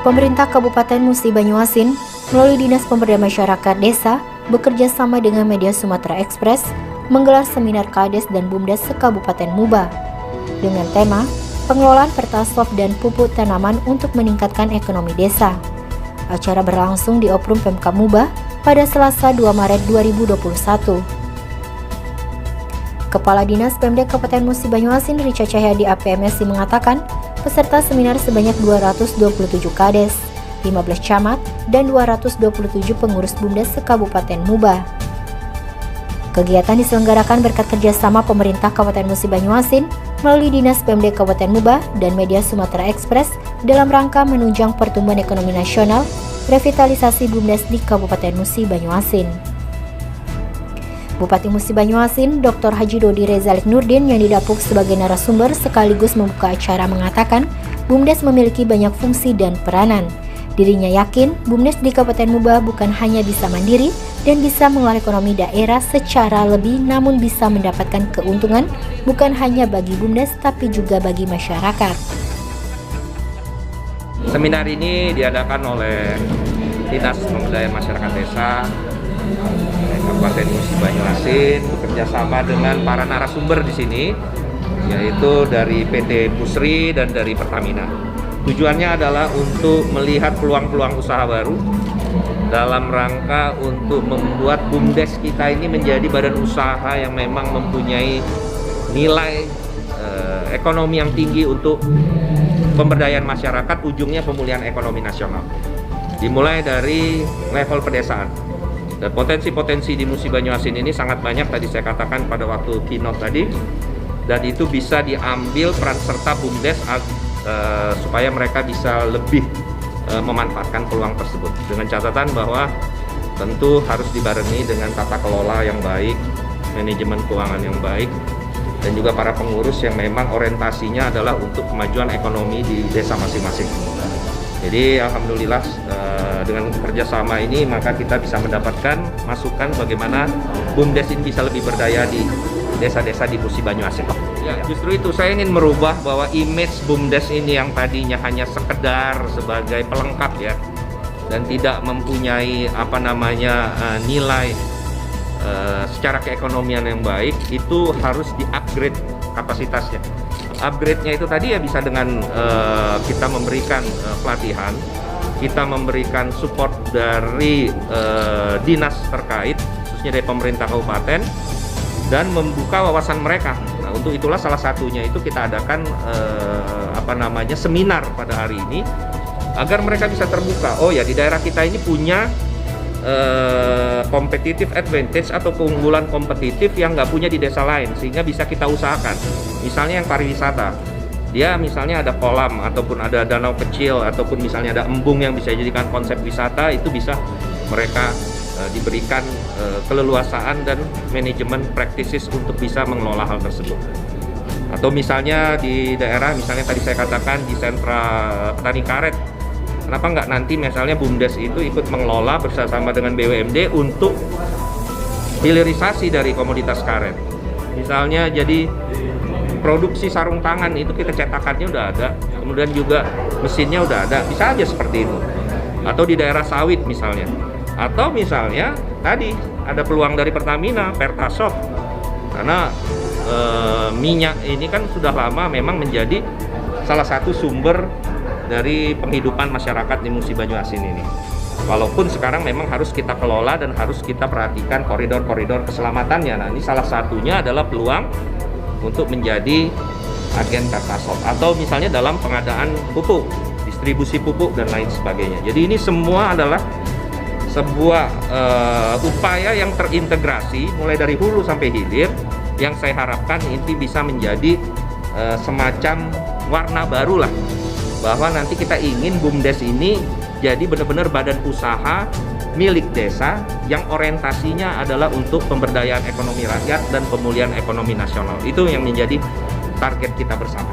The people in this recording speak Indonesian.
Pemerintah Kabupaten Musi Banyuasin melalui Dinas Pemberdayaan Masyarakat Desa bekerja sama dengan Media Sumatera Express menggelar seminar Kades dan Bumdes se-Kabupaten Muba dengan tema pengelolaan pertasop dan pupuk tanaman untuk meningkatkan ekonomi desa. Acara berlangsung di Oprum Pemkab Muba pada Selasa 2 Maret 2021. Kepala Dinas Pemda Kabupaten Musi Banyuasin Richa Cahyadi APMSI mengatakan peserta seminar sebanyak 227 Kades, 15 camat, dan 227 pengurus Bumdes se-Kabupaten Muba. Kegiatan diselenggarakan berkat kerjasama pemerintah Kabupaten Musi Banyuasin melalui Dinas Pemda Kabupaten Muba dan Media Sumatera Express dalam rangka menunjang pertumbuhan ekonomi nasional, revitalisasi Bumdes di Kabupaten Musi Banyuasin. Bupati Musi Banyuasin, Dr. Haji Dodi Rezalik Nurdin yang didapuk sebagai narasumber sekaligus membuka acara mengatakan Bumdes memiliki banyak fungsi dan peranan. Dirinya yakin Bumdes di Kabupaten Muba bukan hanya bisa mandiri dan bisa mengelola ekonomi daerah secara lebih, namun bisa mendapatkan keuntungan bukan hanya bagi Bumdes tapi juga bagi masyarakat. Seminar ini diadakan oleh Dinas Pemberdayaan Masyarakat Desa Kabupaten Musi Banyuasin bekerjasama dengan para narasumber di sini, yaitu dari PT Pusri dan dari Pertamina. Tujuannya adalah untuk melihat peluang-peluang usaha baru dalam rangka untuk membuat Bumdes kita ini menjadi badan usaha yang memang mempunyai nilai ekonomi yang tinggi untuk pemberdayaan masyarakat, ujungnya pemulihan ekonomi nasional. Dimulai dari level pedesaan. Dan potensi-potensi di Musi Banyuasin ini sangat banyak, tadi saya katakan pada waktu keynote tadi, dan itu bisa diambil peran serta Bumdes supaya mereka bisa lebih memanfaatkan peluang tersebut dengan catatan bahwa tentu harus dibarengi dengan tata kelola yang baik, manajemen keuangan yang baik, dan juga para pengurus yang memang orientasinya adalah untuk kemajuan ekonomi di desa masing-masing. Jadi alhamdulillah dengan kerjasama ini maka kita bisa mendapatkan masukan bagaimana Bumdes ini bisa lebih berdaya di desa-desa di Musi Banyuasin. Ya, justru itu saya ingin merubah bahwa image Bumdes ini yang tadinya hanya sekedar sebagai pelengkap ya, dan tidak mempunyai nilai secara keekonomian yang baik, itu harus di-upgrade kapasitasnya. Upgrade-nya itu tadi ya bisa dengan kita memberikan pelatihan, kita memberikan support dari dinas terkait, khususnya dari pemerintah kabupaten, dan membuka wawasan mereka. Nah, untuk itulah salah satunya itu kita adakan seminar pada hari ini agar mereka bisa terbuka. Oh ya, di daerah kita ini punya competitive advantage atau keunggulan kompetitif yang nggak punya di desa lain, sehingga bisa kita usahakan. Misalnya yang pariwisata, dia misalnya ada kolam ataupun ada danau kecil ataupun misalnya ada embung yang bisa dijadikan konsep wisata, itu bisa mereka diberikan keleluasaan dan manajemen practices untuk bisa mengelola hal tersebut. Atau misalnya di daerah, misalnya tadi saya katakan di sentra petani karet, kenapa nggak nanti misalnya Bumdes itu ikut mengelola bersama dengan BUMD untuk hilirisasi dari komoditas karet. Misalnya jadi produksi sarung tangan itu kita cetakannya udah ada, kemudian juga mesinnya udah ada, bisa aja seperti itu. Atau di daerah sawit misalnya. Atau misalnya tadi ada peluang dari Pertamina, Pertasop. Karena minyak ini kan sudah lama memang menjadi salah satu sumber dari penghidupan masyarakat di Musi Banyuasin ini. Walaupun sekarang memang harus kita kelola dan harus kita perhatikan koridor-koridor keselamatannya. Nah, ini salah satunya adalah peluang untuk menjadi agen Pertasop, atau misalnya dalam pengadaan pupuk, distribusi pupuk dan lain sebagainya. Jadi ini semua adalah sebuah upaya yang terintegrasi mulai dari hulu sampai hilir, yang saya harapkan ini bisa menjadi semacam warna baru lah, bahwa nanti kita ingin Bumdes ini jadi benar-benar badan usaha milik desa yang orientasinya adalah untuk pemberdayaan ekonomi rakyat dan pemulihan ekonomi nasional. Itu yang menjadi target kita bersama.